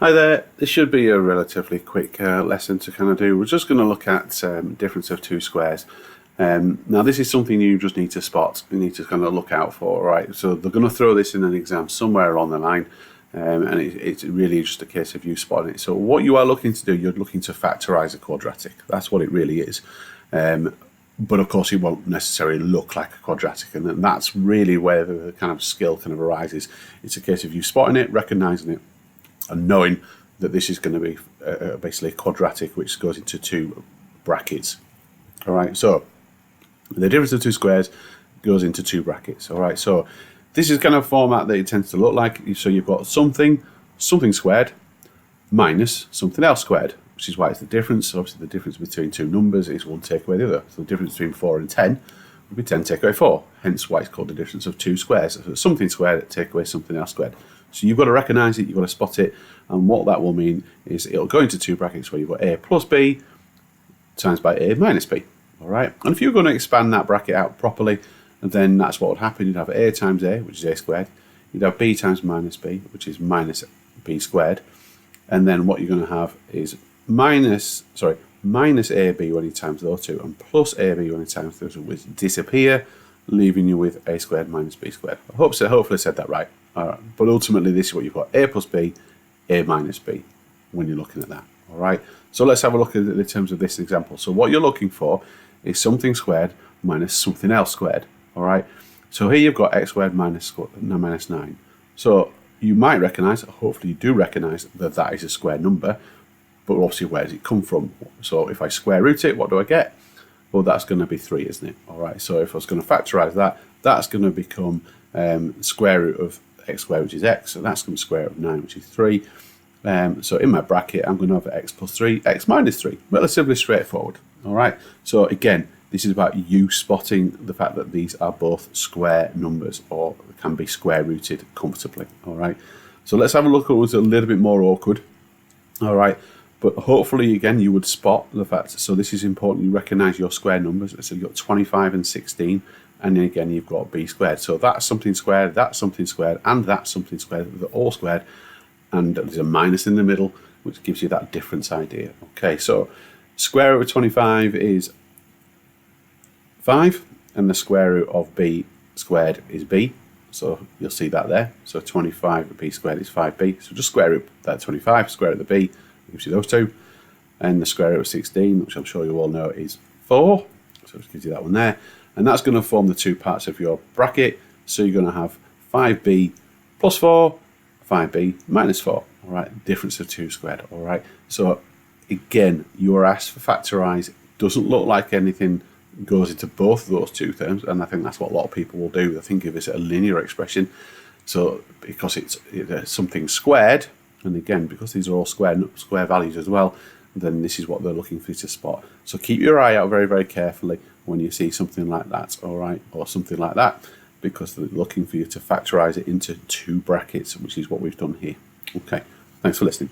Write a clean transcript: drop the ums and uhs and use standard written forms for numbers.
Hi there, this should be a relatively quick lesson to kind of do. We're just going to look at difference of two squares. Now this is something you just need to spot, you need to kind of look out for, right? So they're going to throw this in an exam somewhere along the line, and it's really just a case of you spotting it. So what you are looking to do, you're looking to factorise a quadratic. That's what it really is. But of course it won't necessarily look like a quadratic, and that's really where the kind of skill kind of arises. It's a case of you spotting it, recognising it, and knowing that this is going to be basically a quadratic which goes into two brackets. All right, so the difference of two squares goes into two brackets. All right, so this is kind of format that it tends to look like. So you've got something squared minus something else squared, which is why it's the difference. So obviously the difference between two numbers is 1 take away the other. So the difference between 4 and 10 would be 10 take away 4, hence why it's called the difference of two squares. So something squared take away something else squared. So you've got to recognise it, you've got to spot it, and what that will mean is it'll go into two brackets where you've got a plus b times by a minus b. All right, and if you're going to expand that bracket out properly, then that's what would happen. You'd have a times a, which is a squared. You'd have b times minus b, which is minus b squared. And then what you're going to have is minus ab when you times those two, and plus ab when you times those two, which disappear, leaving you with a squared minus b squared. I hope so. Hopefully I said that right. All right. But ultimately this is what you've got: a plus b, a minus b, when you're looking at that. All right. So let's have a look at it in terms of this example. So what you're looking for is something squared minus something else squared. All right. So here you've got x squared minus 9. So you might recognise, hopefully you do recognise, that that is a square number. But obviously, where does it come from? So if I square root it, what do I get? Well, that's going to be 3, isn't it? All right. So if I was going to factorise that, that's going to become square root of x squared, which is x, so that's going to be square root of 9, which is 3. So in my bracket, I'm going to have x plus 3, x minus 3. Relatively straightforward. All right. So again, this is about you spotting the fact that these are both square numbers, or can be square rooted comfortably. All right. So let's have a look at what's a little bit more awkward. All right. But hopefully, again, you would spot the fact. So this is important. You recognise your square numbers. So you've got 25 and 16. And then again, you've got b squared. So that's something squared, that's something squared, and that's something squared. They're all squared. And there's a minus in the middle, which gives you that difference idea. Okay, so square root of 25 is 5. And the square root of b squared is b. So you'll see that there. So 25 b squared is 5b. So just square root that 25, square root of the b, gives you those two. And the square root of 16, which I'm sure you all know, is 4. So it gives you that one there. And that's going to form the two parts of your bracket. So you're going to have 5b plus 4, 5b minus 4. All right, difference of 2 squared. All right. So again, you are asked for factorise. It doesn't look like anything goes into both of those two terms, and I think that's what a lot of people will do. They think of it as a linear expression. So because it's something squared, and again, because these are all square values as well, then this is what they're looking for you to spot. So keep your eye out very, very carefully when you see something like that, all right, or something like that, because they're looking for you to factorise it into two brackets, which is what we've done here. Okay, thanks for listening.